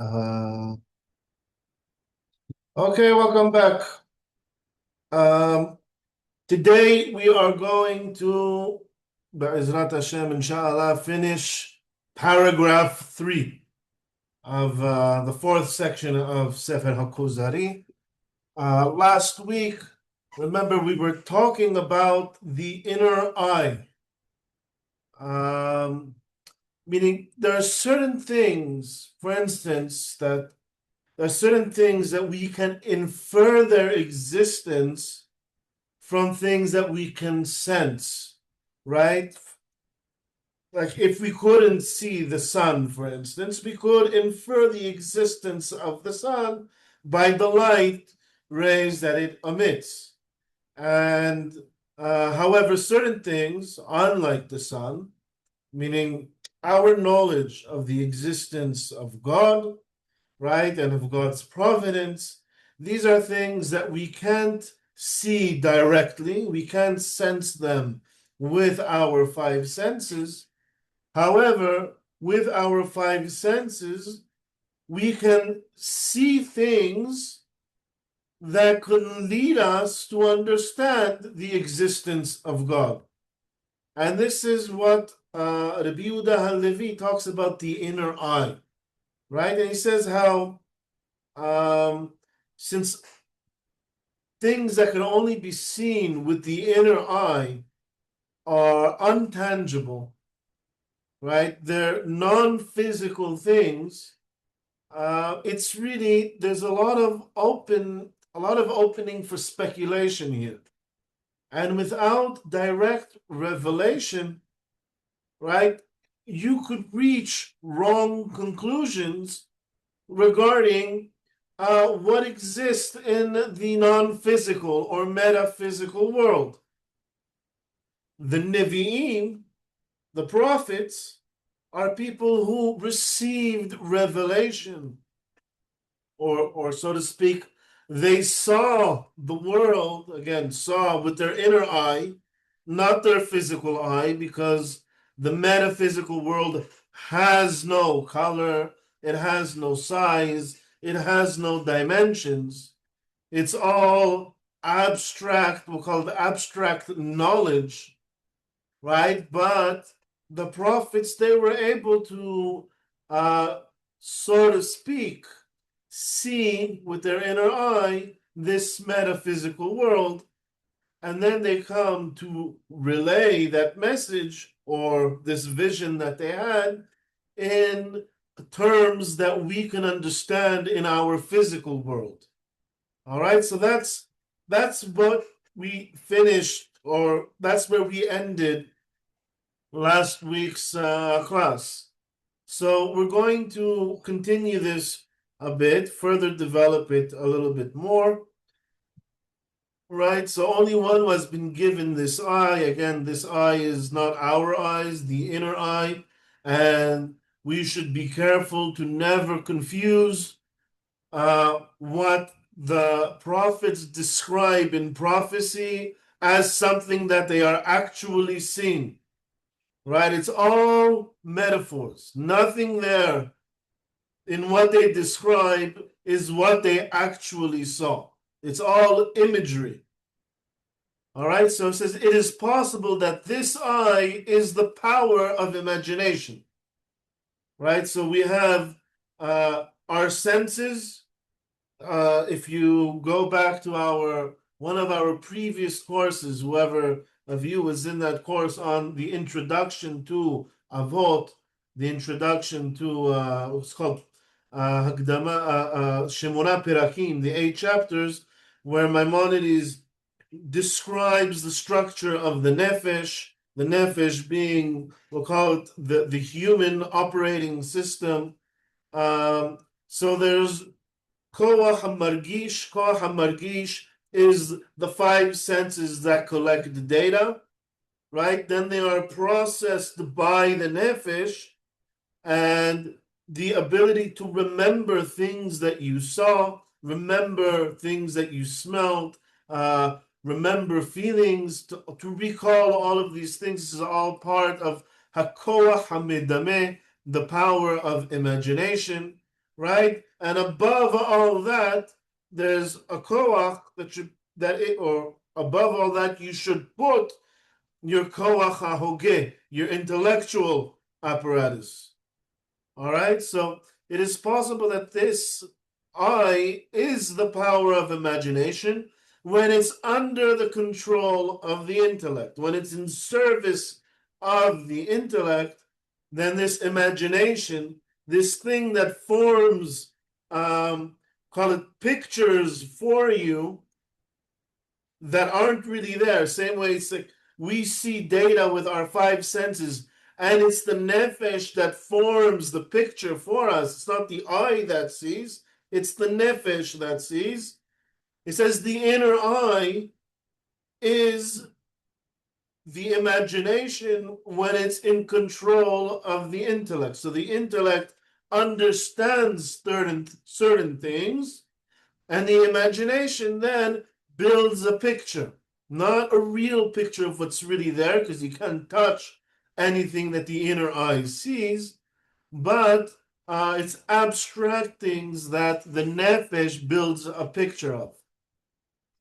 Uh, okay, welcome back. Um, Today we are going to, Be'ezrat Hashem, inshallah, finish paragraph 3 of the fourth section of Sefer HaKuzari. Last week, remember, we were talking about the inner eye, meaning there are certain things, for instance, that there are certain things that we can infer their existence from things that we can sense, right? Like if we couldn't see the sun, for instance, we could infer the existence of the sun by the light rays that it emits. And however, certain things, unlike the sun, meaning our knowledge of the existence of God, right, and of God's providence, these are things that we can't see directly. We can't sense them with our five senses. However, with our five senses, we can see things that could lead us to understand the existence of God. And this is what Rabbi Yehuda Halevi talks about the inner eye, right? And he says how since things that can only be seen with the inner eye are untangible, right? They're non-physical things. It's really there's a lot of opening for speculation here, and without direct revelation, right? You could reach wrong conclusions regarding what exists in the non-physical or metaphysical world. The Nevi'im, the prophets, are people who received revelation, or so to speak, they saw the world, again, saw with their inner eye, not their physical eye, because the metaphysical world has no color, it has no size, it has no dimensions. It's all abstract, we'll call it abstract knowledge, right? But the prophets, they were able to, so to speak, see with their inner eye this metaphysical world, and then they come to relay that message or this vision that they had in terms that we can understand in our physical world. All right, so that's what we finished, or that's where we ended last week's class. So we're going to continue this a bit, further develop it a little bit more. Right, so only one was been given this eye. Again, this eye is not our eyes, the inner eye, and we should be careful to never confuse what the prophets describe in prophecy as something that they are actually seeing. Right, it's all metaphors. Nothing there in what they describe is what they actually saw. It's all imagery. All right, so it says it is possible that this eye is the power of imagination. Right, so we have our senses. If you go back to one of our previous courses, whoever of you was in that course on the introduction to Avot, the introduction to what's called Hakdama Shemona Perakim, the 8 chapters, where Maimonides describes the structure of the nefesh being, we'll call it the human operating system. So there's Koach HaMargish. Koach HaMargish is the 5 senses that collect the data, right? Then they are processed by the nefesh, and the ability to remember things that you saw, remember things that you smelled, remember feelings, to recall all of these things. This is all part of Hakoach HaMedameh, the power of imagination. right? And above all that, there's a koach or above all that, you should put your koach hahoge, your intellectual apparatus. All right, so it is possible that this I is the power of imagination when it's under the control of the intellect. When it's in service of the intellect, then this imagination, this thing that forms, call it pictures for you that aren't really there. Same way it's like we see data with our five senses, and it's the nefesh that forms the picture for us. It's not the eye that sees, it's the nefesh that sees. It says the inner eye is the imagination when it's in control of the intellect. So the intellect understands certain things, and the imagination then builds a picture, not a real picture of what's really there, because you can't touch anything that the inner eye sees, but it's abstract things that the nefesh builds a picture of.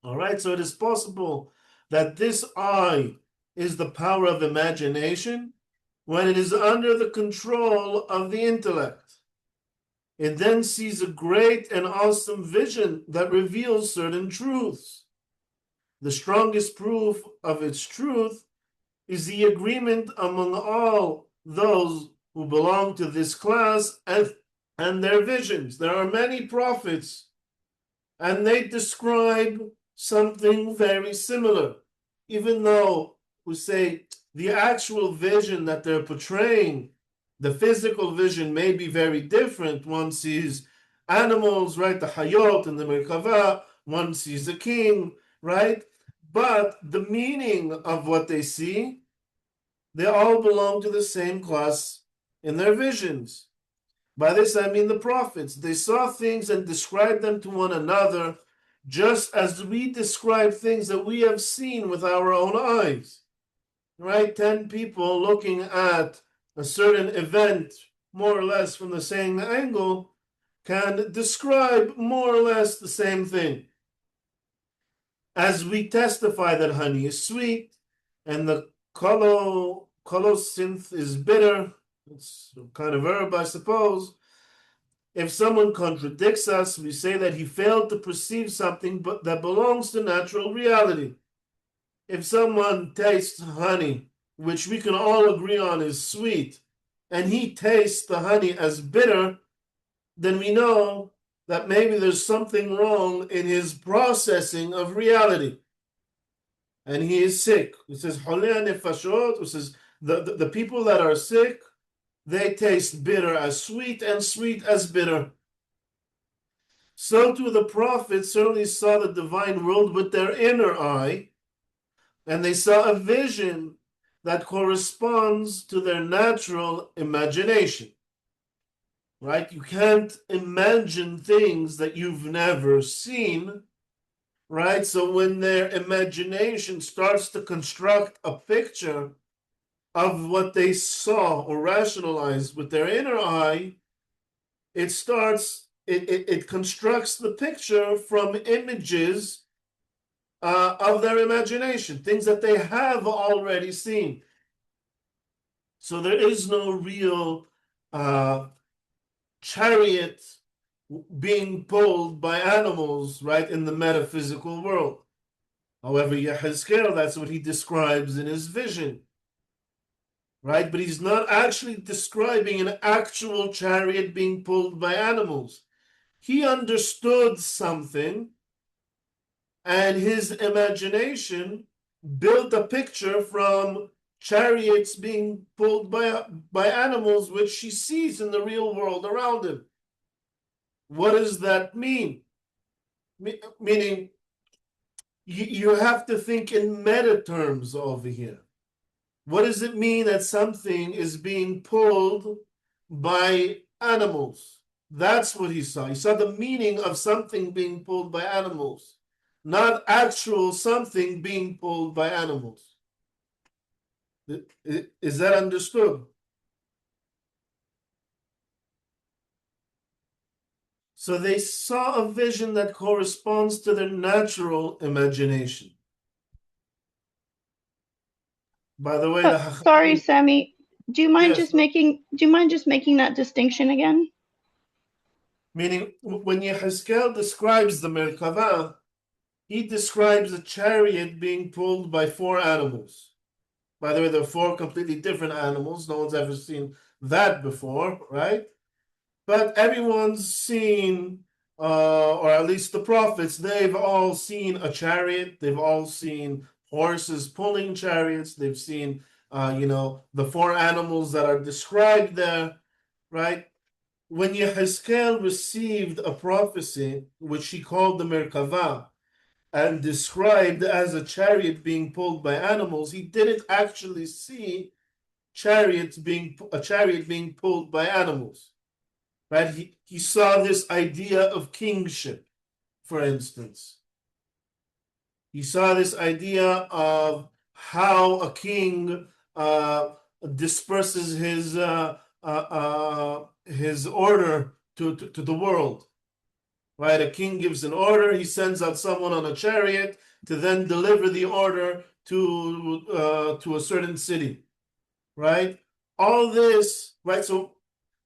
All right, so it is possible that this eye is the power of imagination when it is under the control of the intellect. It then sees a great and awesome vision that reveals certain truths. The strongest proof of its truth is the agreement among all those who belong to this class and their visions. There are many prophets, and they describe something very similar, even though we say the actual vision that they're portraying, the physical vision may be very different. One sees animals, right? The chariot and the merkava. One sees a king, right? But the meaning of what they see, they all belong to the same class in their visions. By this I mean the prophets. They saw things and described them to one another, just as we describe things that we have seen with our own eyes. Right? 10 people looking at a certain event, more or less from the same angle, can describe more or less the same thing. As we testify that honey is sweet and the colocynth is bitter, it's a kind of herb, I suppose. If someone contradicts us, we say that he failed to perceive something that belongs to natural reality. If someone tastes honey, which we can all agree on is sweet, and he tastes the honey as bitter, then we know that maybe there's something wrong in his processing of reality. And he is sick. It says, Holeh nefashot, it says, the people that are sick, they taste bitter as sweet and sweet as bitter. So too the prophets certainly saw the divine world with their inner eye, and they saw a vision that corresponds to their natural imagination. Right? You can't imagine things that you've never seen, right? So when their imagination starts to construct a picture of what they saw or rationalize with their inner eye, it constructs the picture from images of their imagination, things that they have already seen. So there is no real chariot being pulled by animals, right, in the metaphysical world. However, Yehezkel, that's what he describes in his vision, right? But he's not actually describing an actual chariot being pulled by animals. He understood something, and his imagination built a picture from chariots being pulled by animals, which he sees in the real world around him. What does that mean? Meaning, you have to think in meta terms over here. What does it mean that something is being pulled by animals? That's what he saw. He saw the meaning of something being pulled by animals, not actual something being pulled by animals. Is that understood? So they saw a vision that corresponds to their natural imagination. By the way, sorry, Sammy. Do you mind yes, just making that distinction again? meaning when Yehezkel describes the Merkava, he describes a chariot being pulled by 4 animals. By the way, there are 4 completely different animals. No one's ever seen that before, right? But everyone's seen, or at least the prophets, they've all seen a chariot. They've all seen horses pulling chariots. They've seen, the 4 animals that are described there, right? When Yehezkel received a prophecy, which he called the Merkava, and described as a chariot being pulled by animals, he didn't actually see a chariot being pulled by animals. Right? He saw this idea of kingship, for instance. He saw this idea of how a king disperses his order to the world. Right? A king gives an order, he sends out someone on a chariot to then deliver the order to a certain city. Right? All this, right? So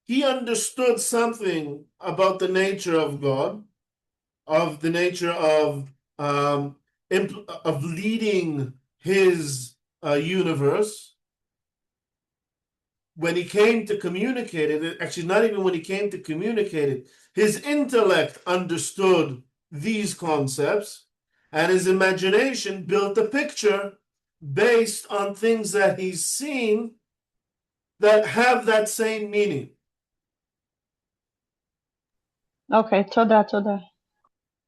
he understood something about the nature of God, of the nature of leading his universe. When he came to communicate it, actually not even when he came to communicate it, his intellect understood these concepts, and his imagination built a picture based on things that he's seen that have that same meaning. Okay, toda.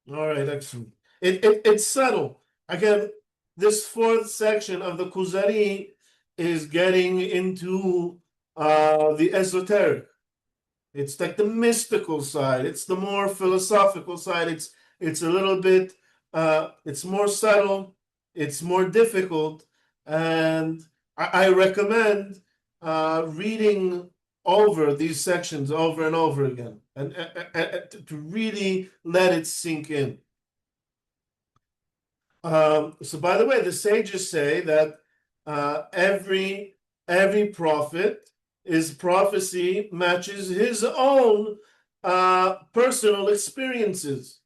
All right, excellent. It's subtle. Again, this 4th section of the Kuzzari is getting into the esoteric. It's like the mystical side. It's the more philosophical side. It's a little bit. It's more subtle. It's more difficult, and I recommend reading over these sections over and over again, and to really let it sink in. So, by the way, the sages say that every prophet, his prophecy matches his own personal experiences.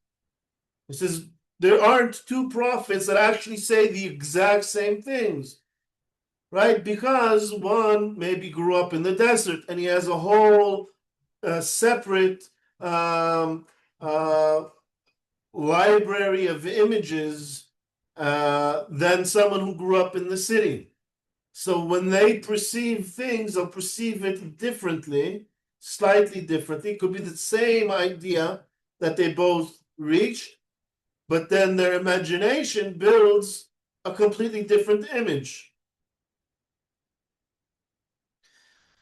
It says there aren't 2 prophets that actually say the exact same things, right? Because one maybe grew up in the desert and he has a whole separate library of images than someone who grew up in the city. So when they perceive things, they'll perceive it differently, slightly differently. It could be the same idea that they both reached, but then their imagination builds a completely different image.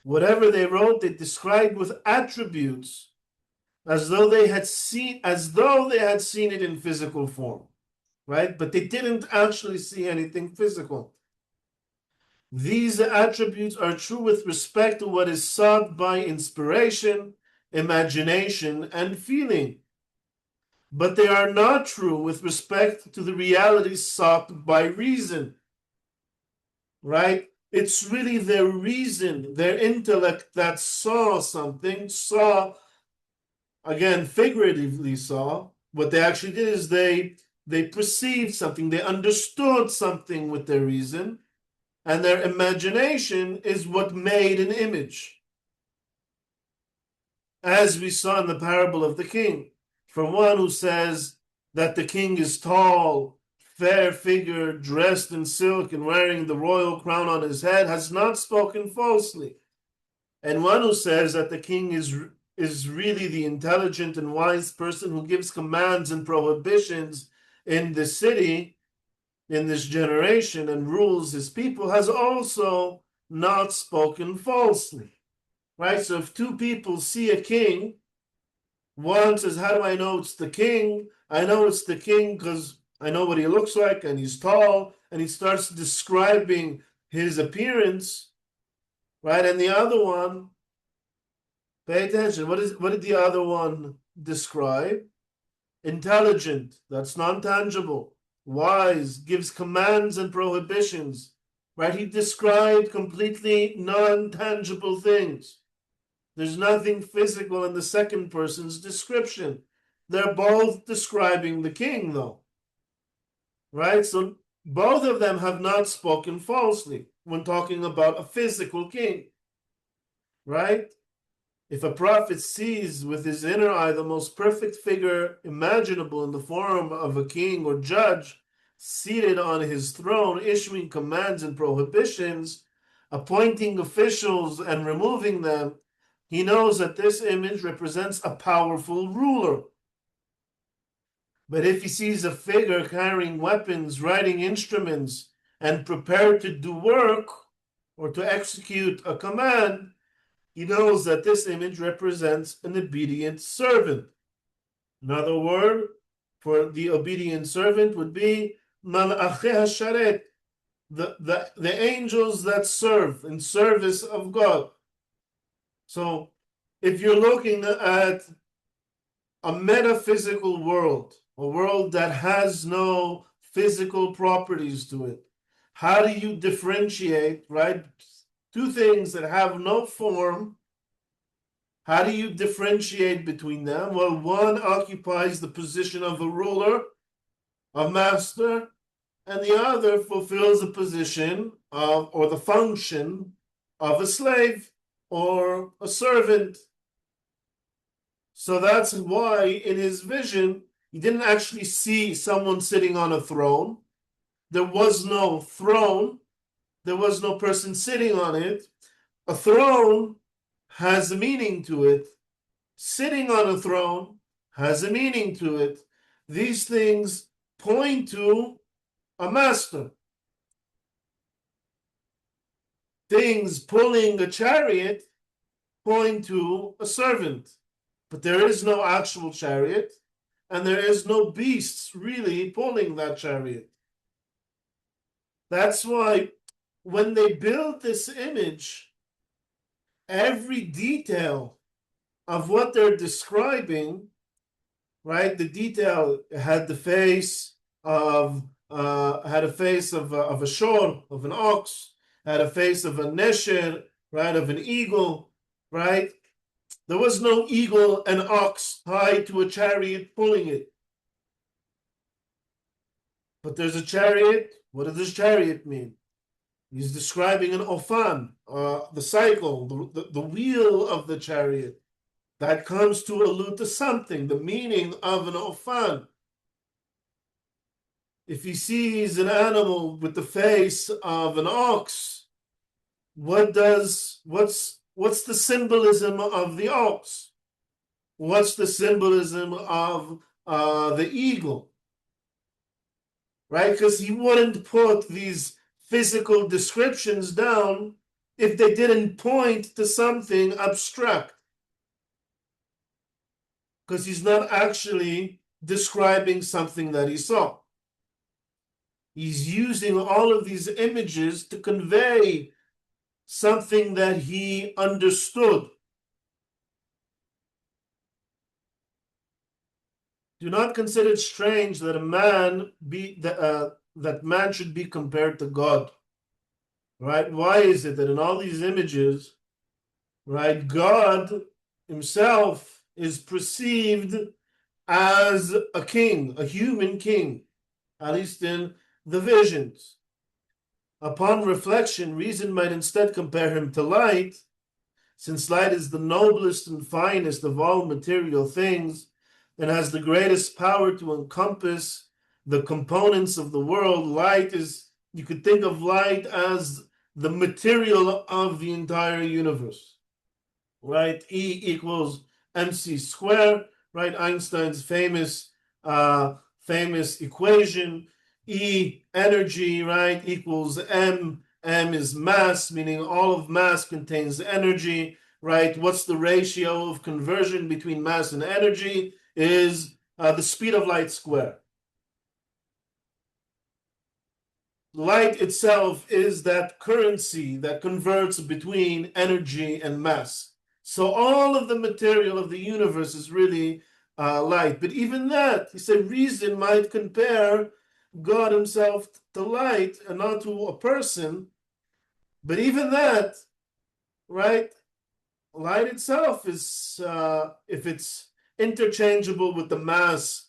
Whatever they wrote, they described with attributes as though they had seen it in physical form, right? But they didn't actually see anything physical. These attributes are true with respect to what is sought by inspiration, imagination, and feeling. But they are not true with respect to the realities sought by reason. Right? It's really their reason, their intellect that saw something, again, figuratively saw. What they actually did is they perceived something, they understood something with their reason, and their imagination is what made an image. As we saw in the parable of the king, from one who says that the king is tall, fair figure, dressed in silk and wearing the royal crown on his head, has not spoken falsely. And one who says that the king is really the intelligent and wise person who gives commands and prohibitions in the city, in this generation, and rules his people, has also not spoken falsely. Right? So if 2 people see a king, one says, how do I know it's the king? I know it's the king because I know what he looks like and he's tall, and he starts describing his appearance, right? And the other one, pay attention, what did the other one describe. Intelligent, that's non-tangible. Wise, gives commands and prohibitions, right? He described completely non-tangible things. There's nothing physical in the second person's description. They're both describing the king, though, right? So both of them have not spoken falsely when talking about a physical king, right? If a prophet sees with his inner eye the most perfect figure imaginable in the form of a king or judge seated on his throne, issuing commands and prohibitions, appointing officials and removing them, he knows that this image represents a powerful ruler. But if he sees a figure carrying weapons, riding instruments, and prepared to do work or to execute a command, he knows that this image represents an obedient servant. Another word for the obedient servant would be malachei hasharet, the angels that serve in service of God. So if you're looking at a metaphysical world, a world that has no physical properties to it, how do you differentiate, right? Two things that have no form. How do you differentiate between them? Well, one occupies the position of a ruler, a master, and the other fulfills the position of, or the function of a slave or a servant. So that's why in his vision, he didn't actually see someone sitting on a throne. There was no throne. There was no person sitting on it. A throne has a meaning to it. Sitting on a throne has a meaning to it. These things point to a master. Things pulling a chariot point to a servant. But there is no actual chariot, and there is no beasts really pulling that chariot. That's why when they build this image, every detail of what they're describing, right? The detail had the face of a shor, of an ox, had a face of a nesher, right, of an eagle, right? There was no eagle and ox tied to a chariot pulling it. But there's a chariot. What does this chariot mean? He's describing an ofan, the cycle, the wheel of the chariot. That comes to allude to something, the meaning of an ofan. If he sees an animal with the face of an ox, what's the symbolism of the ox? What's the symbolism of the eagle? Right? Because he wouldn't put these physical descriptions down if they didn't point to something abstract. Because he's not actually describing something that he saw. He's using all of these images to convey something that he understood. Do not consider it strange that that man should be compared to God. Right? Why is it that in all these images, right, God himself is perceived as a king, a human king, at least in the visions? Upon reflection, reason might instead compare him to light, since light is the noblest and finest of all material things and has the greatest power to encompass the components of the world. Light is, you could think of light as the material of the entire universe, right? E equals mc squared, right? Einstein's famous equation. E, energy, right, equals m. M is mass, meaning all of mass contains energy, right? What's the ratio of conversion between mass and energy? Is the speed of light squared. Light itself is that currency that converts between energy and mass. So all of the material of the universe is really light. But even that, he said, reason might compare God himself to light and not to a person. But even that, right, light itself is, if it's interchangeable with the mass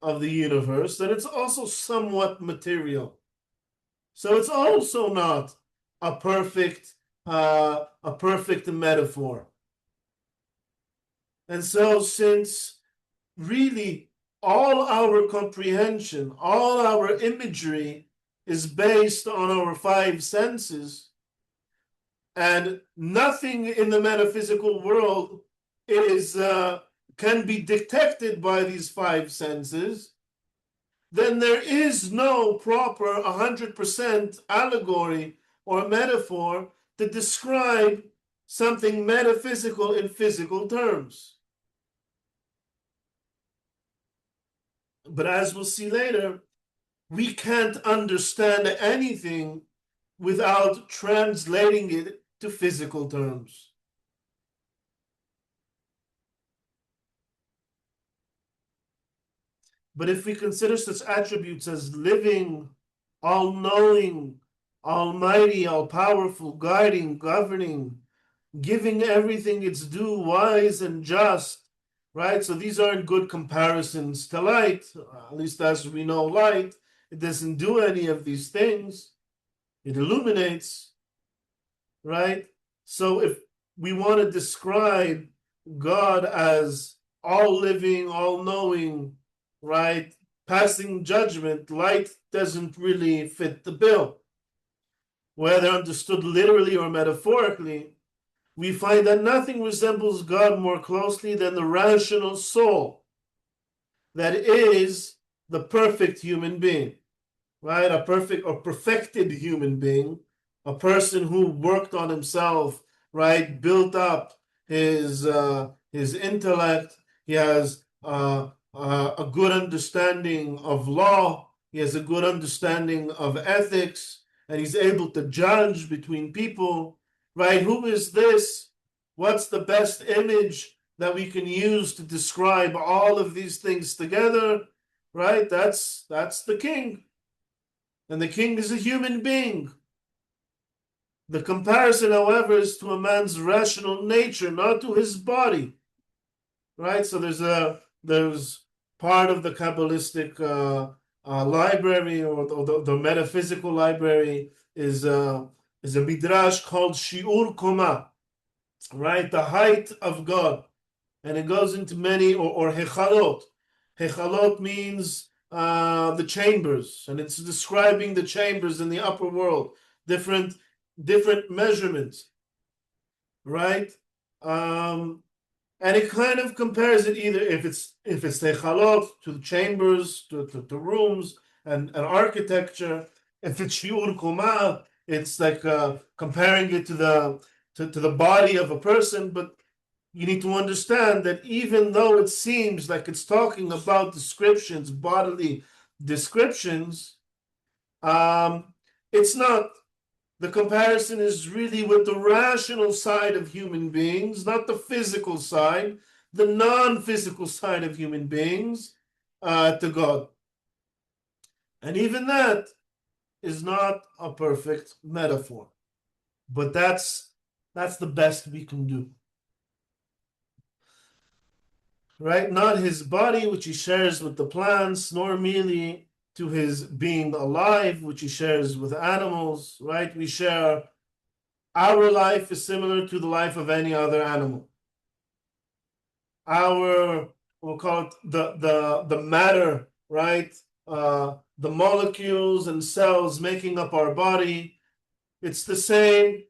of the universe, then it's also somewhat material. So it's also not a perfect metaphor. And so since really all our comprehension, all our imagery is based on our five senses, and nothing in the metaphysical world is can be detected by these five senses, then there is no proper 100% allegory or metaphor to describe something metaphysical in physical terms. But as we'll see later, we can't understand anything without translating it to physical terms. But if we consider such attributes as living, all-knowing, almighty, all-powerful, guiding, governing, giving everything its due, wise and just, right? So these aren't good comparisons to light, at least as we know light. It doesn't do any of these things. It illuminates, right? So if we want to describe God as all-living, all-knowing, right, passing judgment, light doesn't really fit the bill. Whether understood literally or metaphorically, we find that nothing resembles God more closely than the rational soul that is the perfect human being, right? A perfect or perfected human being, a person who worked on himself, right? Built up his intellect. He has a good understanding of law. He has a good understanding of ethics, and he's able to judge between people, right? Who is this? What's the best image that we can use to describe all of these things together, right? That's the king. And the king is a human being. The comparison, however, is to a man's rational nature, not to his body, right? So there's part of the Kabbalistic library, or the metaphysical library is a midrash called Shiur Koma, right? The height of God. And it goes into many, or hechalot. Hechalot means the chambers, and it's describing the chambers in the upper world, different measurements, right? And it kind of compares it either if it's hechalot to the chambers, to rooms and architecture. If it's shiur koma, it's like comparing it to the body of a person. But you need to understand that even though it seems like it's talking about descriptions, bodily descriptions, it's not. The comparison is really with the rational side of human beings, not the physical side, the non-physical side of human beings to God. And even that is not a perfect metaphor. But that's the best we can do. Right? Not his body, which he shares with the plants, nor merely to his being alive, which he shares with animals, right? We share, our life is similar to the life of any other animal. We'll call it the matter, right? The molecules and cells making up our body. It's the same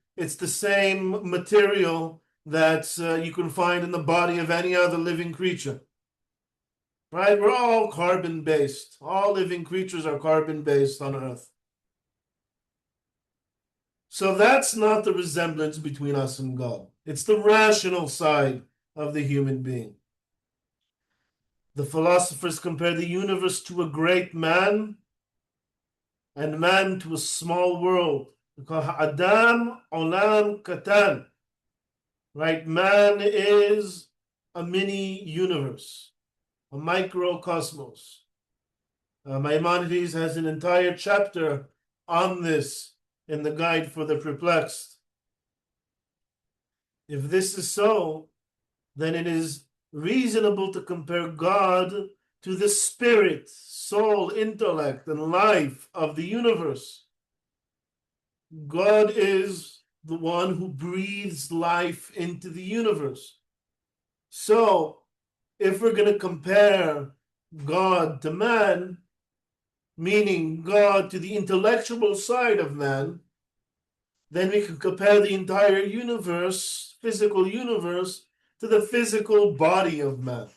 material that you can find in the body of any other living creature. Right? We're all carbon-based. All living creatures are carbon-based on Earth. So that's not the resemblance between us and God. It's the rational side of the human being. The philosophers compare the universe to a great man and man to a small world. They call Adam Olam Katan. Right? Man is a mini universe. a microcosmos. Maimonides has an entire chapter on this in the Guide for the Perplexed. If this is so, then it is reasonable to compare God to the spirit, soul, intellect, and life of the universe. God is the one who breathes life into the universe. So, if we're going to compare God to man, meaning God to the intellectual side of man, then we can compare the entire universe, physical universe, to the physical body of man.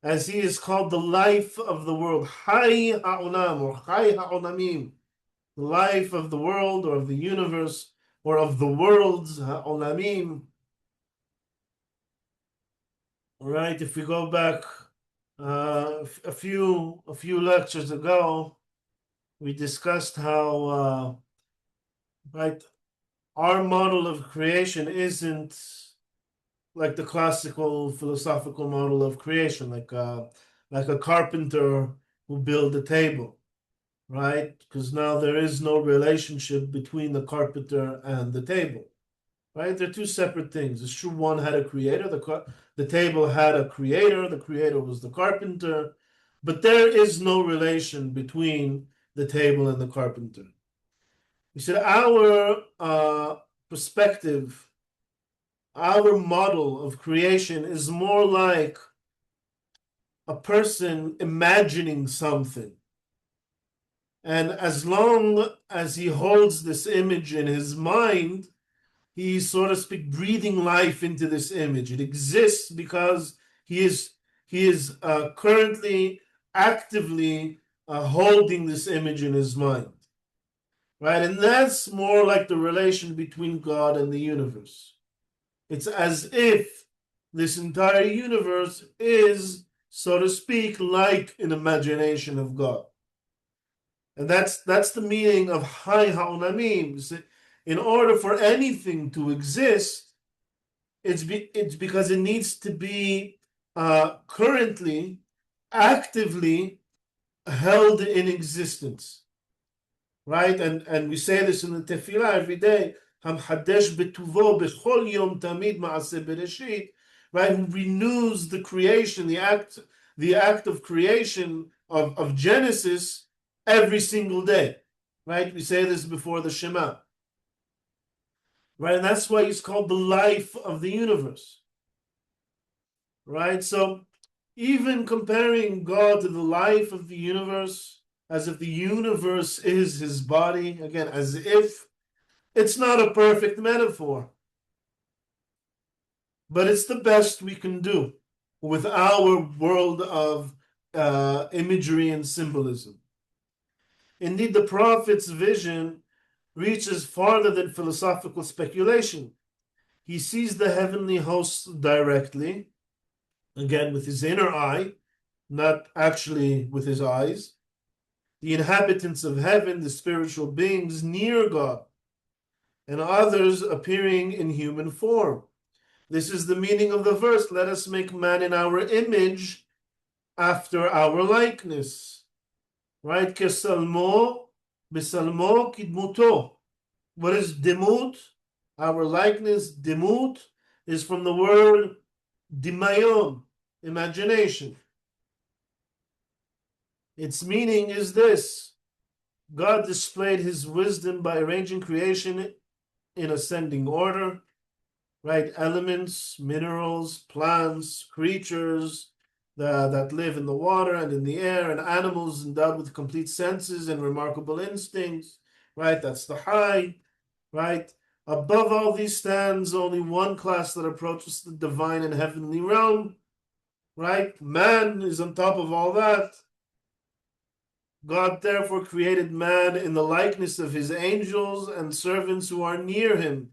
As he is called the life of the world, Chai Ha'olam, or Chai Ha'olamim, the life of the world, or of the universe, or of the worlds, Ha'olamim. All right, if we go back a few lectures ago, we discussed how right, our model of creation isn't like the classical philosophical model of creation, like a carpenter who built a table, right? Because now there is no relationship between the carpenter and the table, right? They're two separate things. It's true one had a creator, the table had a creator, the creator was the carpenter, but there is no relation between the table and the carpenter. You said our perspective, our model of creation is more like a person imagining something. And as long as he holds this image in his mind, he's, so to speak, breathing life into this image. It exists because he is currently actively holding this image in his mind. Right? And that's more like the relation between God and the universe. It's as if this entire universe is, so to speak, like an imagination of God. And that's the meaning of Chai Ha'olamim. In order for anything to exist, it's because it needs to be currently, actively held in existence. Right? And we say this in the tefillah every day. Hamchadesh betuvo bechol yom tamid ma'aseh bereshit. Right? Who renews the creation, the act of creation of Genesis every single day. Right? We say this before the Shema. Right? And that's why it's called the life of the universe. Right? So even comparing God to the life of the universe, as if the universe is his body, again, as if it's not a perfect metaphor, but it's the best we can do with our world of imagery and symbolism. Indeed, the prophet's vision reaches farther than philosophical speculation. He sees the heavenly hosts directly, again, with his inner eye, not actually with his eyes. The inhabitants of heaven, the spiritual beings near God, and others appearing in human form. This is the meaning of the verse, let us make man in our image, after our likeness. Right? Kesalmo, besalmo kidmuto. What is demut? Our likeness, demut, is from the word dimayon, imagination. Its meaning is this: God displayed his wisdom by arranging creation in ascending order, right? Elements, minerals, plants, creatures that live in the water and in the air, and animals endowed with complete senses and remarkable instincts, right? That's the high, right? Above all these stands only one class that approaches the divine and heavenly realm, right? Man is on top of all that. God therefore created man in the likeness of his angels and servants who are near him,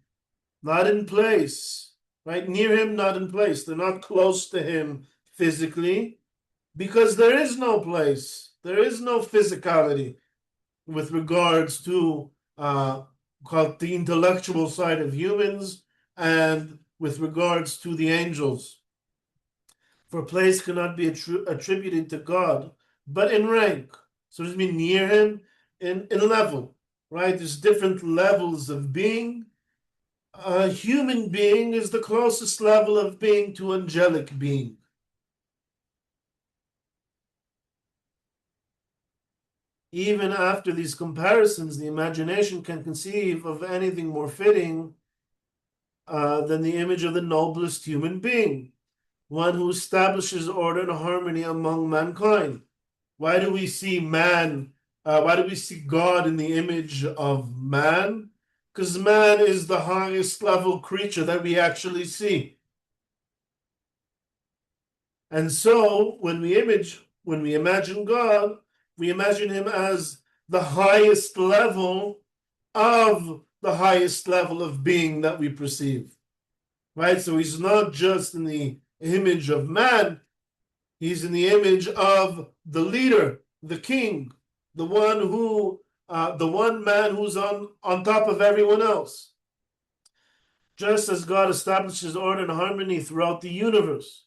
not in place, right? Near him, not in place. They're not close to him physically, because there is no place. There is no physicality with regards to called the intellectual side of humans and with regards to the angels. For place cannot be attributed to God, but in rank. So does it mean near him? In level, right? There's different levels of being. A human being is the closest level of being to angelic being. Even after these comparisons, the imagination can conceive of anything more fitting than the image of the noblest human being, one who establishes order and harmony among mankind. Why do we see man? Why do we see God in the image of man? Because man is the highest level creature that we actually see. And so when we imagine God, we imagine him as the highest level of the highest level of being that we perceive. Right? So he's not just in the image of man, he's in the image of the leader, the king, the one man who's on top of everyone else. Just as God establishes order and harmony throughout the universe.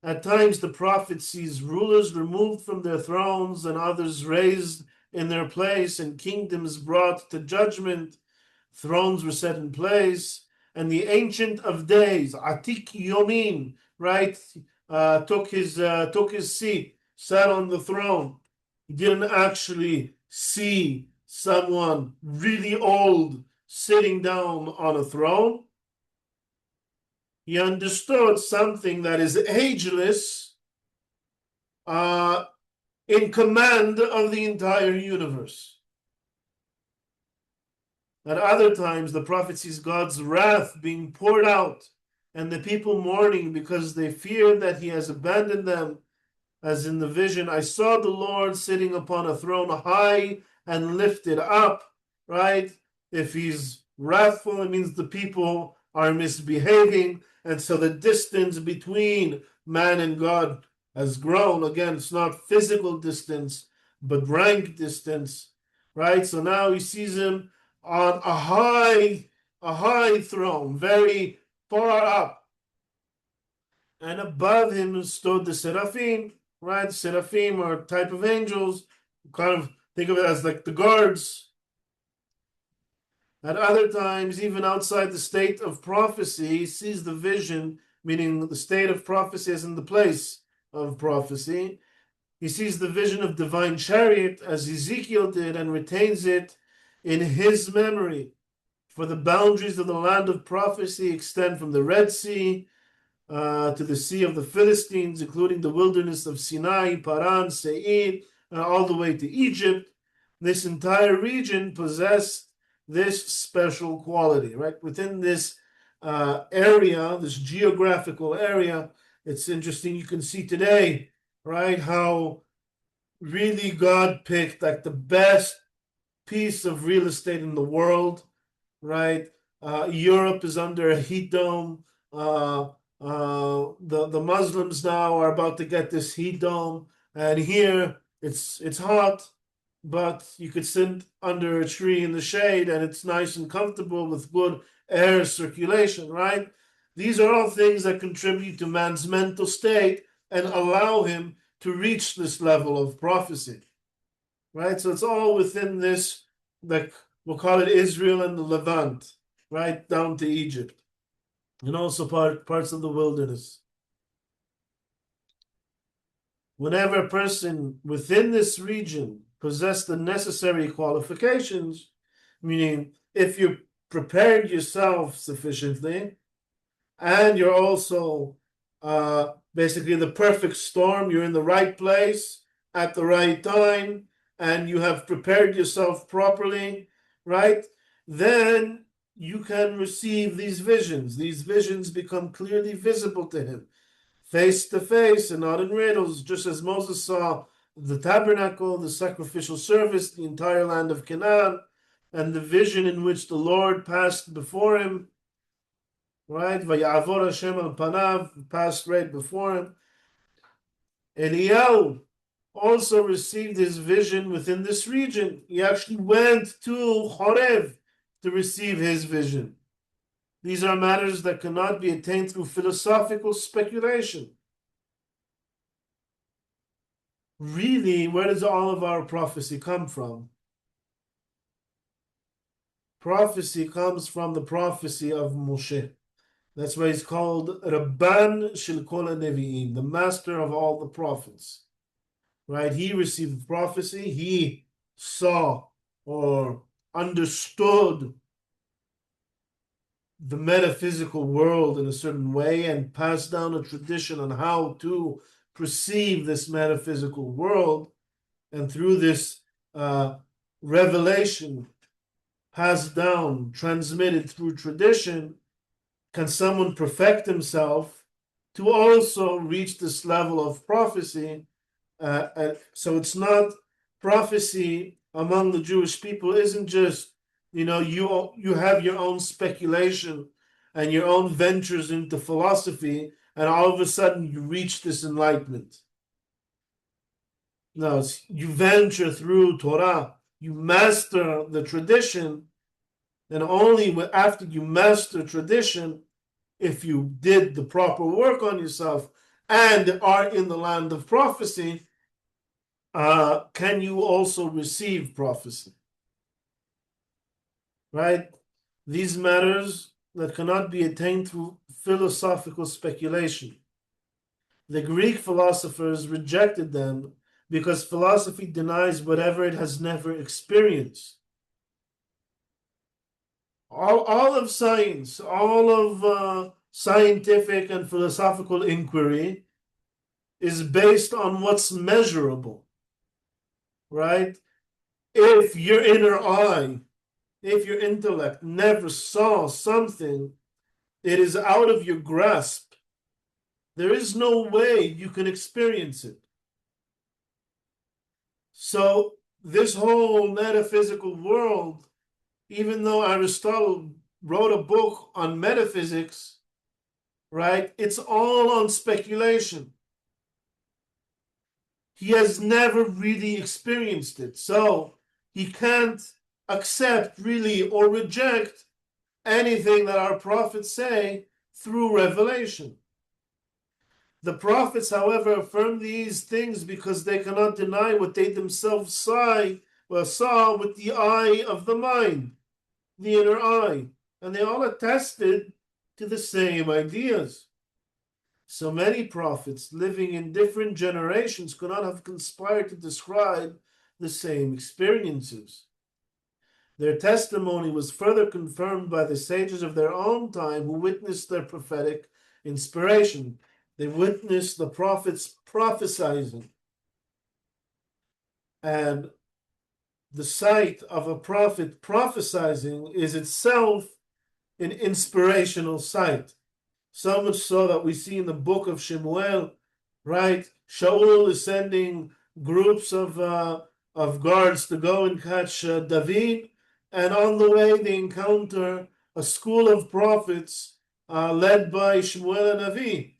At times, the prophet sees rulers removed from their thrones and others raised in their place, and kingdoms brought to judgment. Thrones were set in place, and the Ancient of Days, Atik Yomin, right, took his seat, sat on the throne. He didn't actually see someone really old sitting down on a throne. He understood something that is ageless, in command of the entire universe. At other times, the prophet sees God's wrath being poured out, and the people mourning because they fear that he has abandoned them. As in the vision, I saw the Lord sitting upon a throne high and lifted up, right? If he's wrathful, it means the people are misbehaving. And so the distance between man and God has grown. Again, it's not physical distance, but rank distance, right? So now he sees him on a high throne, very far up. And above him stood the seraphim, right? Seraphim are a type of angels. Kind of think of it as like the guards. At other times, even outside the state of prophecy, he sees the vision, meaning the state of prophecy as in the place of prophecy. He sees the vision of divine chariot as Ezekiel did and retains it in his memory. For the boundaries of the land of prophecy extend from the Red Sea to the Sea of the Philistines, including the wilderness of Sinai, Paran, Seir, all the way to Egypt. This entire region possessed this special quality, right? Within this area, this geographical area, it's interesting. You can see today, right, how really God picked like the best piece of real estate in the world, right? Europe is under a heat dome. The Muslims now are about to get this heat dome, and here it's hot, but you could sit under a tree in the shade, and it's nice and comfortable with good air circulation, right? These are all things that contribute to man's mental state and allow him to reach this level of prophecy, right? So it's all within this, like we'll call it Israel and the Levant, right, down to Egypt, and also parts of the wilderness. Whenever a person within this region possess the necessary qualifications, meaning if you prepared yourself sufficiently, and you're also basically the perfect storm, you're in the right place at the right time, and you have prepared yourself properly, right? Then you can receive these visions. These visions become clearly visible to him, face to face and not in riddles, just as Moses saw the tabernacle, the sacrificial service, the entire land of Canaan, and the vision in which the Lord passed before him, right? Vayavor Hashem al panav, passed right before him. Eliyahu also received his vision within this region. He actually went to Horeb to receive his vision. These are matters that cannot be attained through philosophical speculation. really, where does all of our prophecy come from? Prophecy comes from the prophecy of Moshe. That's why he's called Rabban Shel Kol HaNevi'im, the master of all the prophets. Right? He received prophecy. He saw or understood the metaphysical world in a certain way and passed down a tradition on how to perceive this metaphysical world. And through this revelation passed down, transmitted through tradition, can someone perfect himself to also reach this level of prophecy? So it's not prophecy among the Jewish people isn't just, you have your own speculation and your own ventures into philosophy, and all of a sudden you reach this enlightenment. No, you venture through Torah, you master the tradition, and only after you master tradition, if you did the proper work on yourself and are in the land of prophecy, can you also receive prophecy? Right? These matters that cannot be attained through philosophical speculation. The Greek philosophers rejected them because philosophy denies whatever it has never experienced. All of science, all of scientific and philosophical inquiry is based on what's measurable, right? If your inner eye, if your intellect never saw something, it is out of your grasp. There is no way you can experience it. So this whole metaphysical world, even though Aristotle wrote a book on metaphysics, right, it's all on speculation. He has never really experienced it. So he can't accept really or reject anything that our prophets say through revelation. The prophets, however, affirm these things because they cannot deny what they themselves saw with the eye of the mind, the inner eye, and they all attested to the same ideas. So many prophets living in different generations could not have conspired to describe the same experiences. Their testimony was further confirmed by the sages of their own time who witnessed their prophetic inspiration. They witnessed the prophets prophesying. And the sight of a prophet prophesying is itself an inspirational sight. So much so that we see in the book of Shemuel, right? Shaul is sending groups of guards to go and catch David, and on the way they encounter a school of prophets led by Shemuel and Navi,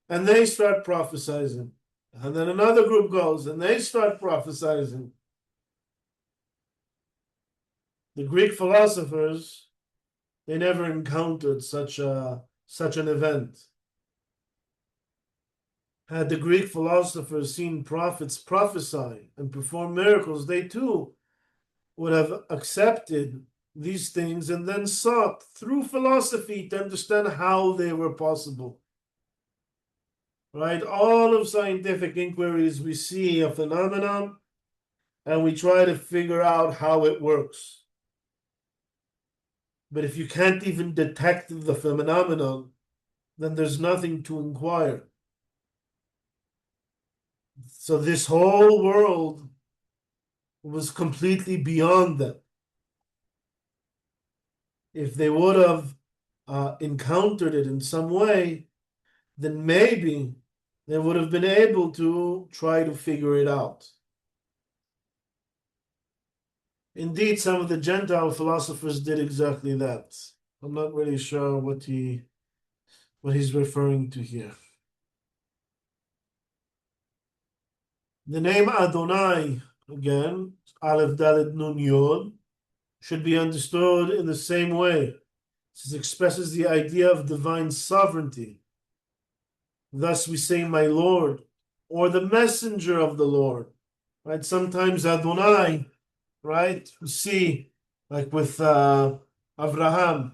and they start prophesying. And then another group goes and they start prophesying. The Greek philosophers, they never encountered such an event. Had the Greek philosophers seen prophets prophesy and perform miracles, they too would have accepted these things and then sought through philosophy to understand how they were possible. Right? All of scientific inquiries, we see a phenomenon and we try to figure out how it works. But if you can't even detect the phenomenon, then there's nothing to inquire. So this whole world was completely beyond them. If they would have encountered it in some way, then maybe they would have been able to try to figure it out. Indeed, some of the Gentile philosophers did exactly that. I'm not really sure what he's referring to here. The name Adonai, again, Aleph Dalet Nun Yod, should be understood in the same way. This expresses the idea of divine sovereignty. Thus we say, my Lord, or the messenger of the Lord, right? Sometimes Adonai, right? We see, like with Avraham,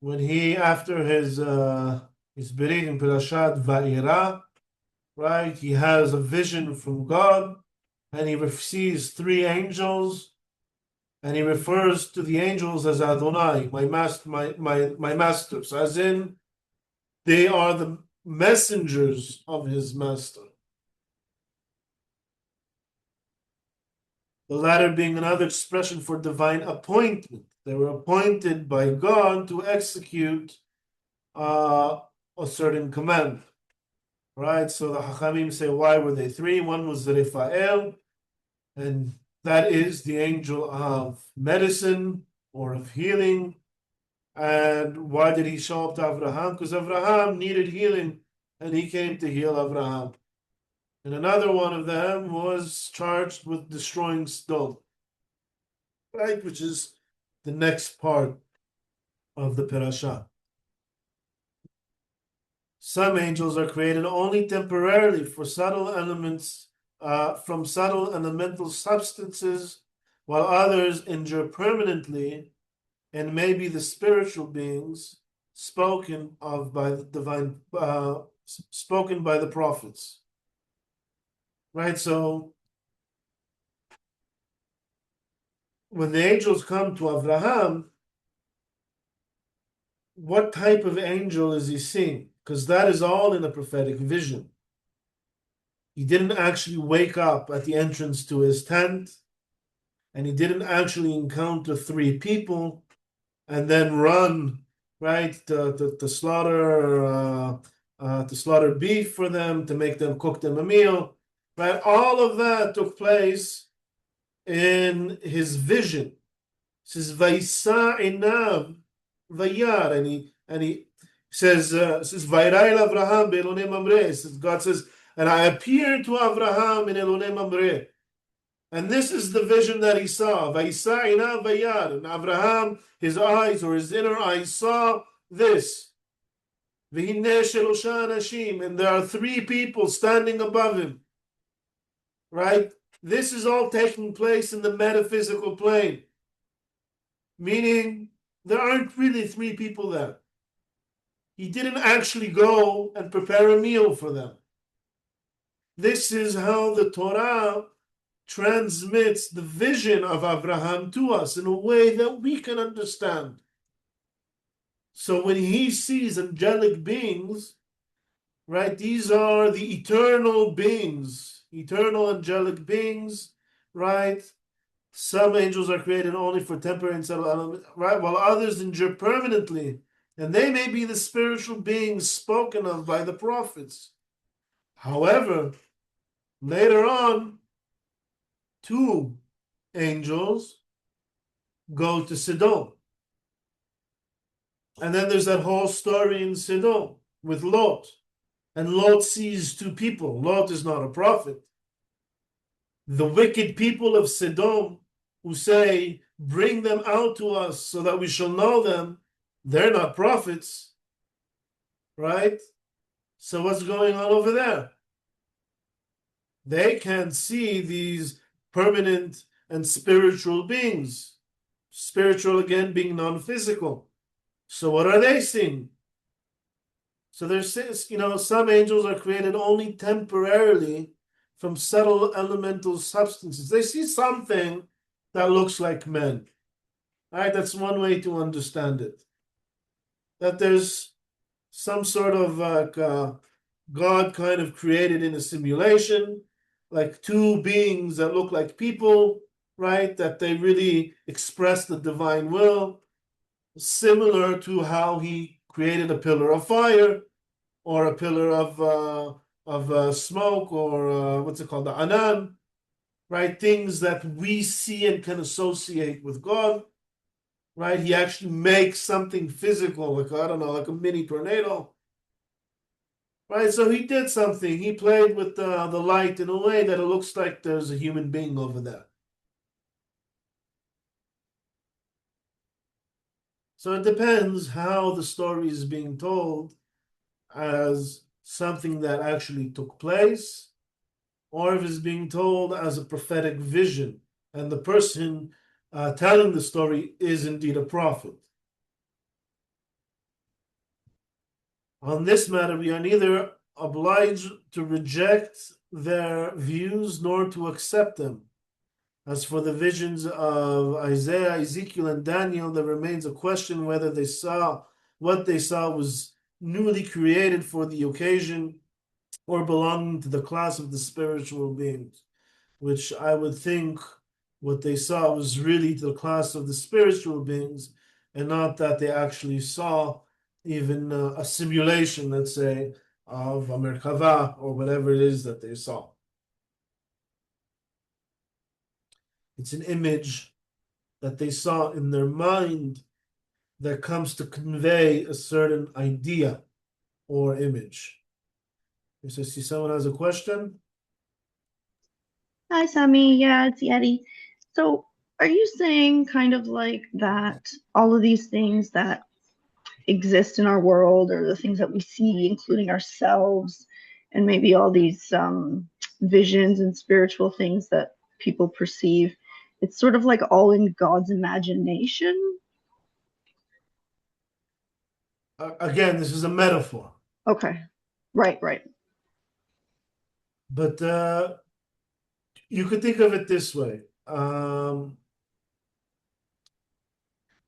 when he, after his berit in Parashat Va'era, right? He has a vision from God, and he sees three angels, and he refers to the angels as Adonai, my master, my masters, as in they are the messengers of his master. The latter being another expression for divine appointment. They were appointed by God to execute a certain command. Right? So the Hachamim say, why were they three? One was Raphael, and that is the angel of medicine or of healing. And why did he show up to Abraham? Because Abraham needed healing, and he came to heal Abraham. And another one of them was charged with destroying Sodom, right? Which is the next part of the parasha. Some angels are created only temporarily for subtle elements, from subtle elemental substances, while others endure permanently and may be the spiritual beings spoken of by the divine, spoken by the prophets. Right? So when the angels come to Abraham, what type of angel is he seeing? Because that is all in a prophetic vision. He didn't actually wake up at the entrance to his tent, and he didn't actually encounter three people and then run, right, to slaughter beef for them, to make them cook them a meal, right? All of that took place in his vision. It says Vaisa Einav Vayar, and he says Vayrai Avraham be'Elonei Mamre. God says, and I appeared to Avraham in Elonei Mamre. And this is the vision that he saw. Vaisa Einav Vayar. And Avraham, his eyes or his inner eyes saw this. V'hinei shelosha anashim. And there are three people standing above him. Right? This is all taking place in the metaphysical plane. Meaning, there aren't really three people there. He didn't actually go and prepare a meal for them. This is how the Torah transmits the vision of Abraham to us in a way that we can understand. So when he sees angelic beings, right, these are the eternal beings, eternal angelic beings, right? Some angels are created only for temporary and subtle elements, right? While others endure permanently, and they may be the spiritual beings spoken of by the prophets. However, later on, two angels go to Sodom. And then there's that whole story in Sodom with Lot. And Lot sees two people. Lot is not a prophet. The wicked people of Sodom who say, bring them out to us so that we shall know them, they're not prophets, right? So what's going on over there? They can see these permanent and spiritual beings. Spiritual, again, being non-physical. So what are they seeing? So there's, some angels are created only temporarily from subtle elemental substances. They see something that looks like men. All right, that's one way to understand it. That there's some sort of God kind of created in a simulation, like two beings that look like people, right? That they really express the divine will, similar to how he created a pillar of fire or a pillar of smoke, or what's it called, the anan, right? Things that we see and can associate with God, right? He actually makes something physical, like, I don't know, like a mini tornado, right? So he did something. He played with the light in a way that it looks like there's a human being over there. So it depends how the story is being told as something that actually took place, or if it's being told as a prophetic vision, and the person telling the story is indeed a prophet. On this matter, we are neither obliged to reject their views nor to accept them. As for the visions of Isaiah, Ezekiel, and Daniel, there remains a question whether what they saw was newly created for the occasion or belonging to the class of the spiritual beings, which I would think what they saw was really to the class of the spiritual beings, and not that they actually saw even a simulation, let's say, of a Merkava or whatever it is that they saw. It's an image that they saw in their mind that comes to convey a certain idea or image. So, see, someone has a question? Hi, Sammy. Yeah, it's Yeti. So, are you saying kind of like that all of these things that exist in our world, or the things that we see, including ourselves, and maybe all these visions and spiritual things that people perceive, it's sort of like all in God's imagination? Again, this is a metaphor. Okay. Right. But you could think of it this way.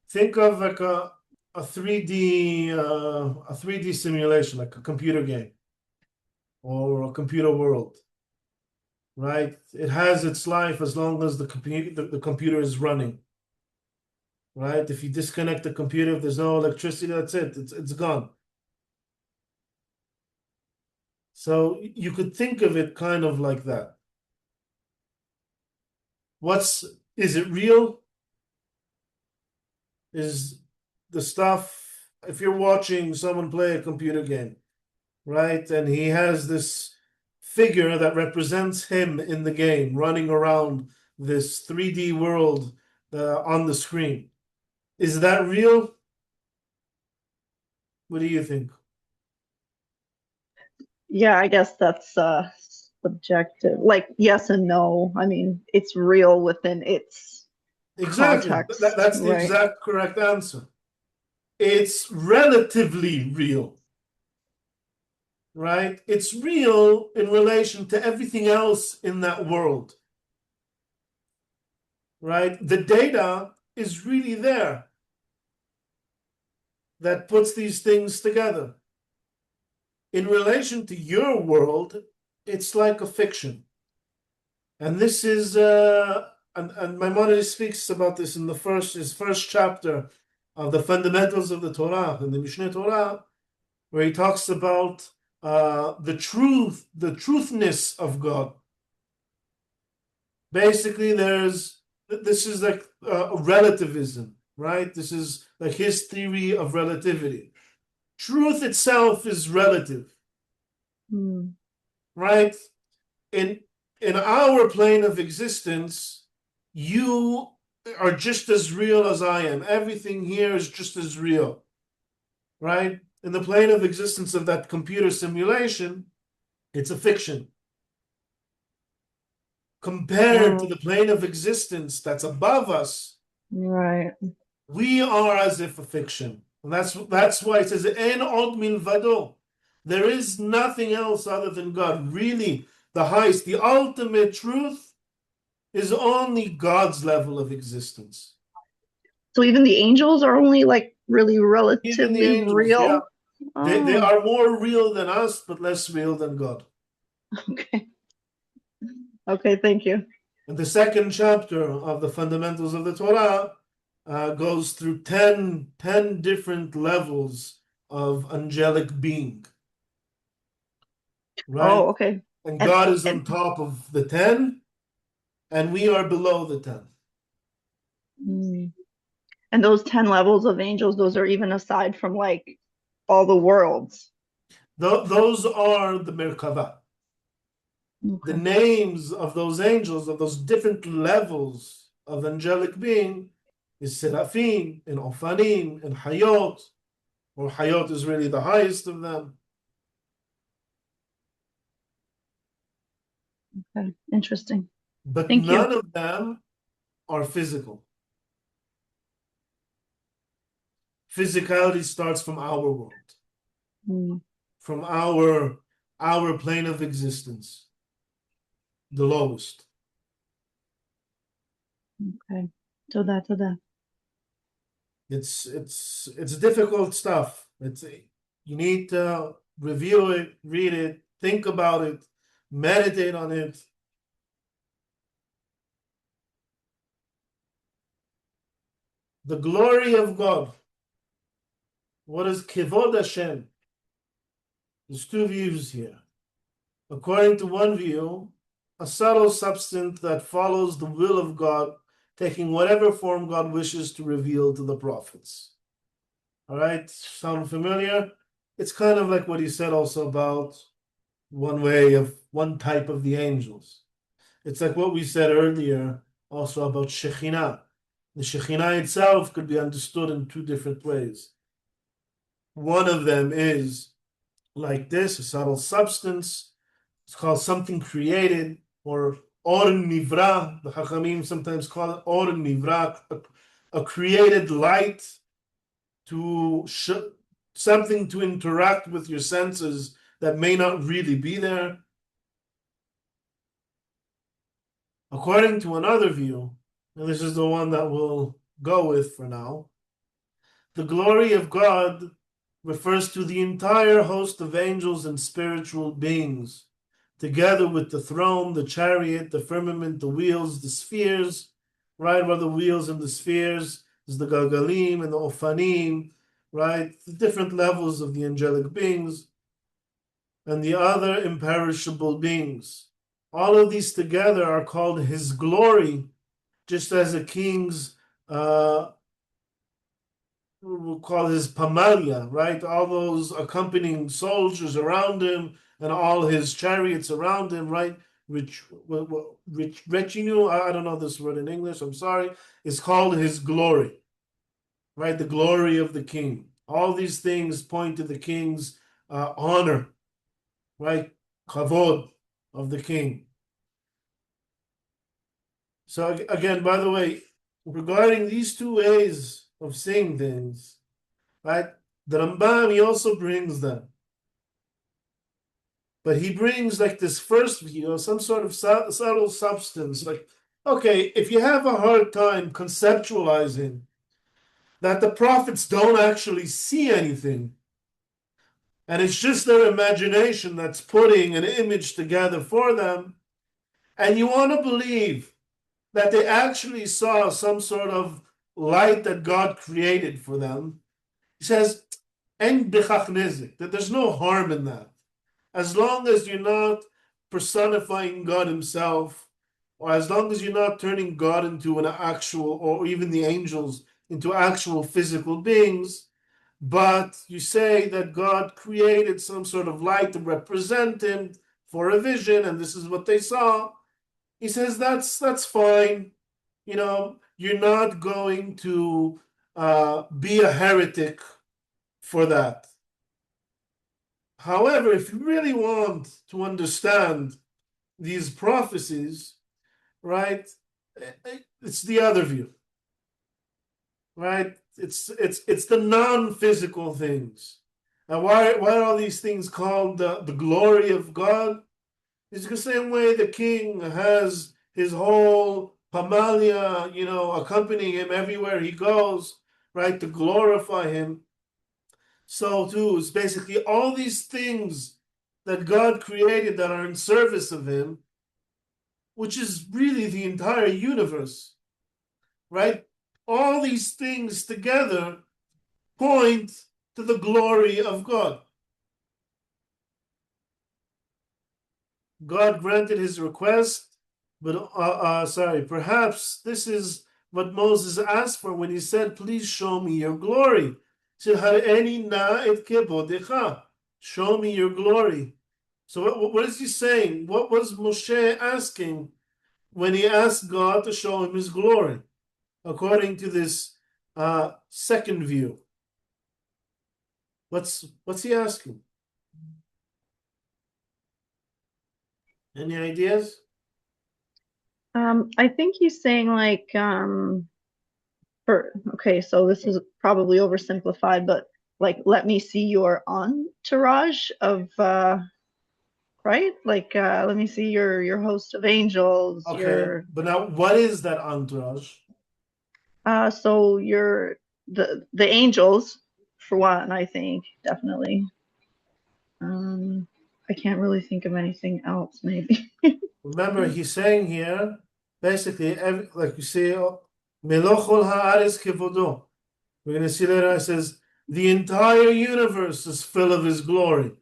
Think of like a 3D simulation, like a computer game or a computer world, right? It has its life as long as the computer is running, right? If you disconnect the computer, if there's no electricity, that's it. It's gone. So you could think of it kind of like that. Is it real? Is the stuff, if you're watching someone play a computer game, right, and he has this figure that represents him in the game running around this 3D world on the screen, is that real? What do you think? Yeah, I guess that's subjective. Like yes and no. I mean, it's real within its Exactly. context, That's the right? exact correct answer. It's relatively real, right? It's real in relation to everything else in that world, right? The data is really there that puts these things together. In relation to your world, it's like a fiction. And this is, and Maimonides speaks about this in his first chapter of the fundamentals of the Torah, in the Mishneh Torah, where he talks about the truthness of God. Basically, this is like relativism, right? This is like his theory of relativity. Truth itself is relative, right? In our plane of existence, you are just as real as I am. Everything here is just as real, right? In the plane of existence of that computer simulation, it's a fiction. Compared to the plane of existence that's above us, Right. we are as if a fiction. And that's why it says, En od milvado. There is nothing else other than God. Really, the highest, the ultimate truth is only God's level of existence. So even the angels are only like really Even the relatively angels, yeah. real? They Oh, are more real than us, but less real than God. okay. Okay, thank you. And the second chapter of the fundamentals of the Torah goes through 10 different levels of angelic being, right? Oh, okay. And And God is on and top of the 10, and we are below the 10. mm, and those 10 levels of angels, those are even aside from like all the worlds. Those are the Merkava. The Okay. names of those angels, of those different levels of angelic being, is Seraphim, and Ophanim, and Hayot, or Hayot is really the highest of them. Okay. Interesting. But Thank you. none of them are physical. Physicality starts from our world, from our plane of existence, the lowest. Okay. Toda. It's difficult stuff. You need to review it, read it, think about it, meditate on it. The glory of God. What is Kivod Hashem? There's two views here. According to one view, a subtle substance that follows the will of God, taking whatever form God wishes to reveal to the prophets. All right, sound familiar? It's kind of like what he said also about one type of the angels. It's like what we said earlier also about Shekhinah. The Shekhinah itself could be understood in two different ways. One of them is like this, a subtle substance. It's called something created, or Or Nivra. The Chachamim sometimes call it Or Nivra, a created light to something to interact with your senses that may not really be there. According to another view, and this is the one that we'll go with for now, the glory of God refers to the entire host of angels and spiritual beings, together with the throne, the chariot, the firmament, the wheels, the spheres. Right, where the wheels and the spheres is the galgalim and the ofanim, right? The different levels of the angelic beings and the other imperishable beings. All of these together are called his glory, just as a king's we'll call his pamalia, right? All those accompanying soldiers around him and all his chariots around him, right? Which retinue, I don't know this word in English, I'm sorry, is called his glory, right? The glory of the king. All these things point to the king's honor, right? Kavod of the king. So again, by the way, regarding these two ways of seeing things, right? The Rambam, he also brings them. But he brings like this first view, some sort of subtle substance. Like, okay, if you have a hard time conceptualizing that the prophets don't actually see anything, and it's just their imagination that's putting an image together for them, and you want to believe that they actually saw some sort of light that God created for them, he says, that there's no harm in that. As long as you're not personifying God himself, or as long as you're not turning God into an actual, or even the angels into actual physical beings, but you say that God created some sort of light to represent him for a vision, and this is what they saw. He says that's fine. You know, you're not going to be a heretic for that. However, if you really want to understand these prophecies, right, it's the other view, right? It's the non-physical things. And why are all these things called the glory of God? It's the same way the king has his whole pamalia, you know, accompanying him everywhere he goes, right, to glorify him. So too, it's basically all these things that God created that are in service of him, which is really the entire universe, right? All these things together point to the glory of God. God granted his request, but perhaps this is what Moses asked for when he said, please show me your glory. Show me your glory. So what is he saying? What was Moshe asking when he asked God to show him his glory? According to this second view. What's he asking? Any ideas? I think he's saying like okay, so this is probably oversimplified, but like let me see your entourage of right? Like let me see your host of angels, Okay, but now what is that entourage? so you're the angels for one, I think, definitely. I can't really think of anything else, maybe. Remember, he's saying here, basically, like you see, Melochol haaretz kevodo. We're going to see later, it says, the entire universe is full of his glory.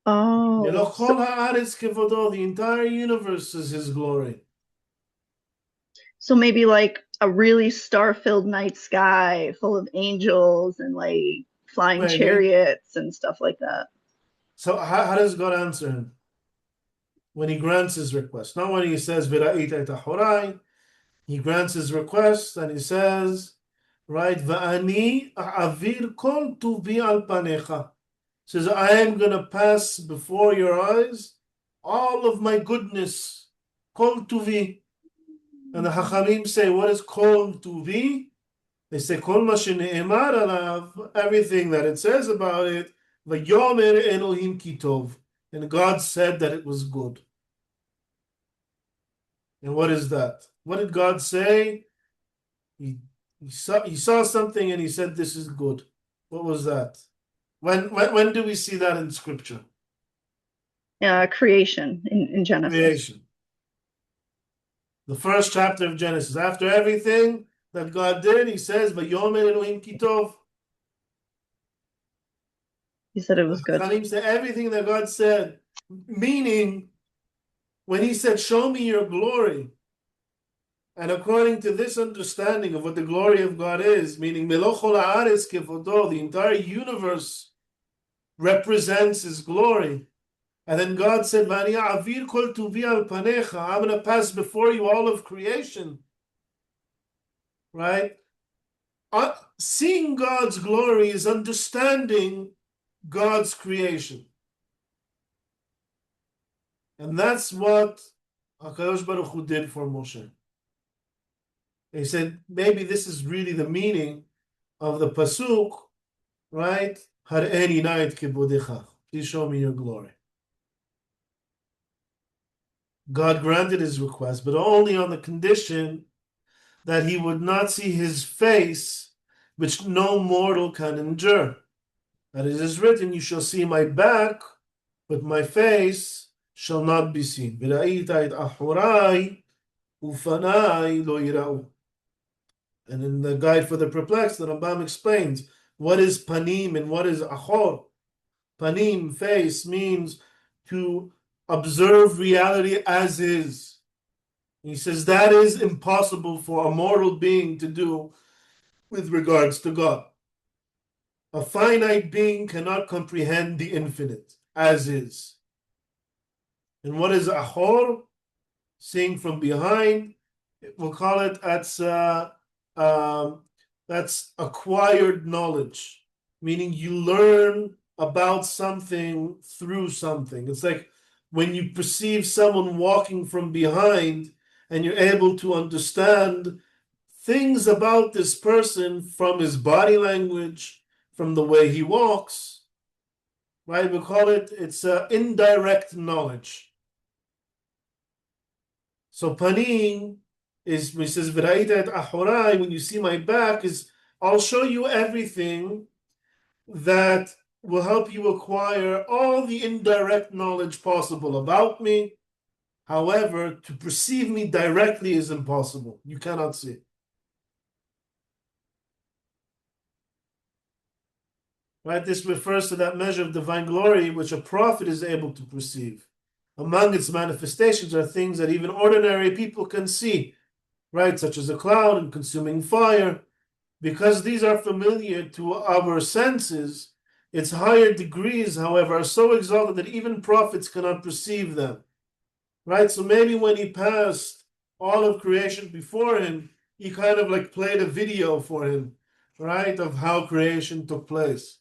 Oh, Melochol haaretz kevodo, the entire universe is his glory. so maybe like a really star-filled night sky full of angels and like flying Maybe. chariots and stuff like that. So how does God answer him? When he grants his request. Not when he says, V'ra'ita et ahorai, he grants his request and he says, right, Va'ani a'avir kol tuvi al panecha. Says, I am going to pass before your eyes all of my goodness. Kol tuvi. And the Hachamim say, what is kol tuvi? They say, kol ma shene'emar alav, everything that it says about it, V'yomer Elohim kitov. And God said that it was good. And what is that? What did God say? He saw something and he said, this is good. What was that? When do we see that in scripture? Creation in Genesis. Creation. The first chapter of Genesis. After everything that God did, he says, Vayomer Elohim kitov. He said it was good. Chaim said everything that God said, meaning when he said, show me your glory, and according to this understanding of what the glory of God is, meaning Melochol haaretz kevodo, the entire universe represents his glory. And then God said, Vani avir kol tuvi al panecha, I'm going to pass before you all of creation. Right? Seeing God's glory is understanding God's creation. And that's what HaKadosh Baruch Hu did for Moshe. He said, maybe this is really the meaning of the pasuk, right? Har'eni na'et kibodecha. Please show me your glory. God granted his request, but only on the condition that he would not see his face, which no mortal can endure. That it is written, you shall see my back, but my face shall not be seen. V'ra'ita et ahorai ufanai lo yira'u. And in the Guide for the Perplexed, the Rambam explains what is panim and what is achor. Panim, face, means to observe reality as is. He says that is impossible for a mortal being to do with regards to God. A finite being cannot comprehend the infinite as is. And what is achor? Seeing from behind. We'll call it that's acquired knowledge, meaning you learn about something through something. It's like when you perceive someone walking from behind and you're able to understand things about this person from his body language, from the way he walks, right? We call it's indirect knowledge. So panim is, when he says, V'ra'ita et ahorai, when you see my back, is I'll show you everything that will help you acquire all the indirect knowledge possible about me. However, to perceive me directly is impossible. You cannot see. Right? This refers to that measure of divine glory which a prophet is able to perceive. Among its manifestations are things that even ordinary people can see, right? Such as a cloud and consuming fire. Because these are familiar to our senses, its higher degrees, however, are so exalted that even prophets cannot perceive them. Right? So maybe when he passed all of creation before him, he kind of like played a video for him, right, of how creation took place.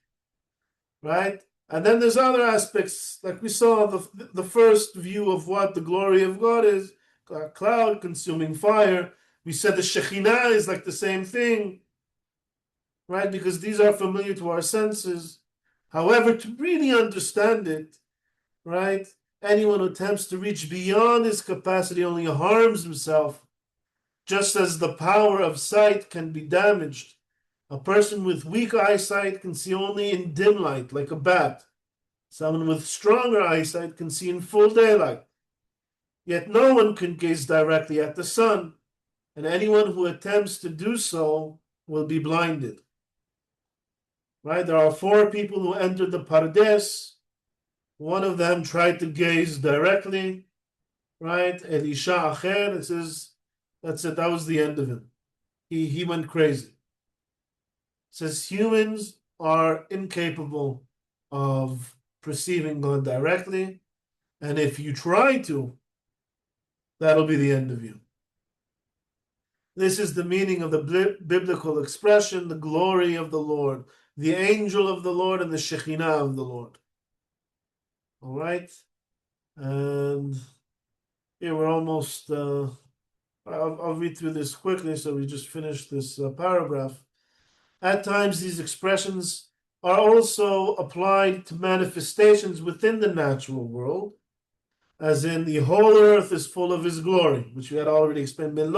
Right? And then there's other aspects, like we saw the first view of what the glory of God is, a cloud consuming fire. We said the Shekhinah is like the same thing, right? Because these are familiar to our senses. However, to really understand it, right, anyone who attempts to reach beyond his capacity only harms himself, just as the power of sight can be damaged. A person with weak eyesight can see only in dim light, like a bat. Someone with stronger eyesight can see in full daylight. Yet no one can gaze directly at the sun, and anyone who attempts to do so will be blinded. Right? There are 4 people who entered the Pardes. One of them tried to gaze directly. Right? Elisha Acher, it says, that's it, that was the end of him. He went crazy. It says humans are incapable of perceiving God directly, and if you try to, that'll be the end of you. This is the meaning of the biblical expression, the glory of the Lord, the angel of the Lord, and the Shekhinah of the Lord. All right? And here we're almost, I'll read through this quickly so we just finish this paragraph. At times, these expressions are also applied to manifestations within the natural world, as in the whole earth is full of his glory, which we had already explained. The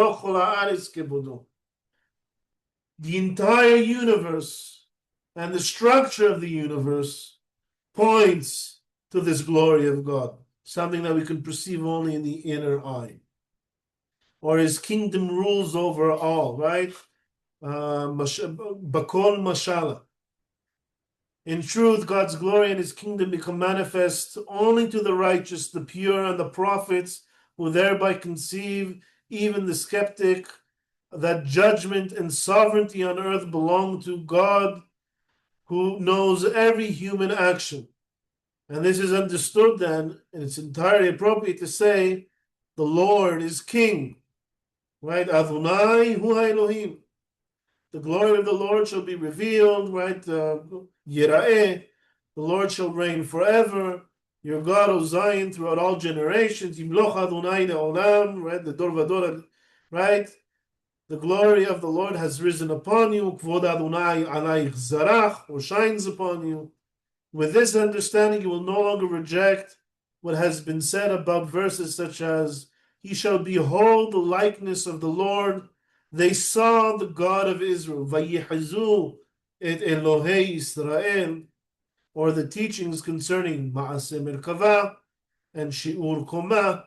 entire universe and the structure of the universe points to this glory of God, something that we can perceive only in the inner eye. Or his kingdom rules over all, right? Bakol Mashala. In truth, God's glory and his kingdom become manifest only to the righteous, the pure, and the prophets, who thereby conceive, even the skeptic, that judgment and sovereignty on earth belong to God, who knows every human action. And this is understood then, and it's entirely appropriate to say, the Lord is king, right? Adonai hu Elohim. The glory of the Lord shall be revealed, right? Yira'eh, the Lord shall reign forever. Your God, O Zion, throughout all generations. Yimloch Adonai le'olam, right? The Dor Vador, right? The glory of the Lord has risen upon you. Kvod Adonai alayich zarach, or shines upon you. With this understanding, you will no longer reject what has been said above verses such as, he shall behold the likeness of the Lord. They saw the God of Israel, Vayihazu et Elohei Israel, or the teachings concerning Ma'aseh Merkava and Shi'ur Koma,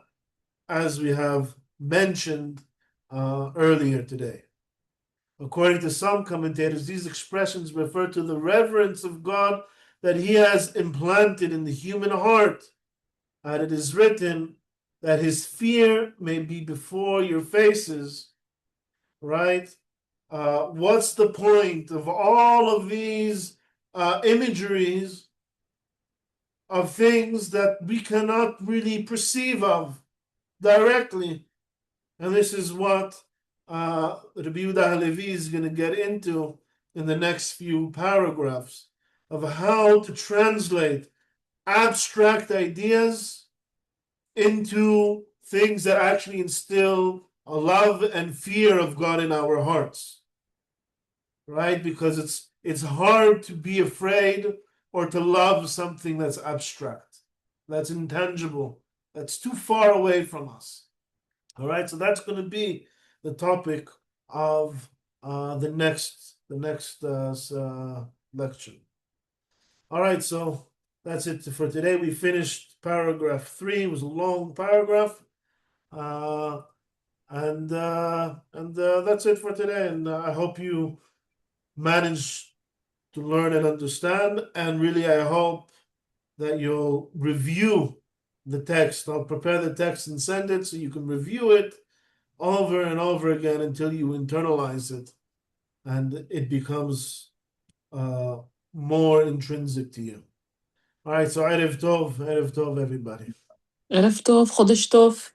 as we have mentioned earlier today. According to some commentators, these expressions refer to the reverence of God that he has implanted in the human heart. And it is written that his fear may be before your faces, right? What's the point of all of these imageries of things that we cannot really perceive of directly? And this is what Rabbi Yehuda Halevi is going to get into in the next few paragraphs, of how to translate abstract ideas into things that actually instill a love and fear of God in our hearts, right? Because it's hard to be afraid or to love something that's abstract, that's intangible, that's too far away from us. All right, so that's going to be the topic of the next lecture. All right, so that's it for today. We finished paragraph 3. It was a long paragraph, and that's it for today. And I hope you managed to learn and understand. And really, I hope that you'll review the text. I'll prepare the text and send it so you can review it over and over again until you internalize it and it becomes more intrinsic to you. All right, so Erev Tov, everybody. ערב טוב, חודש טוב.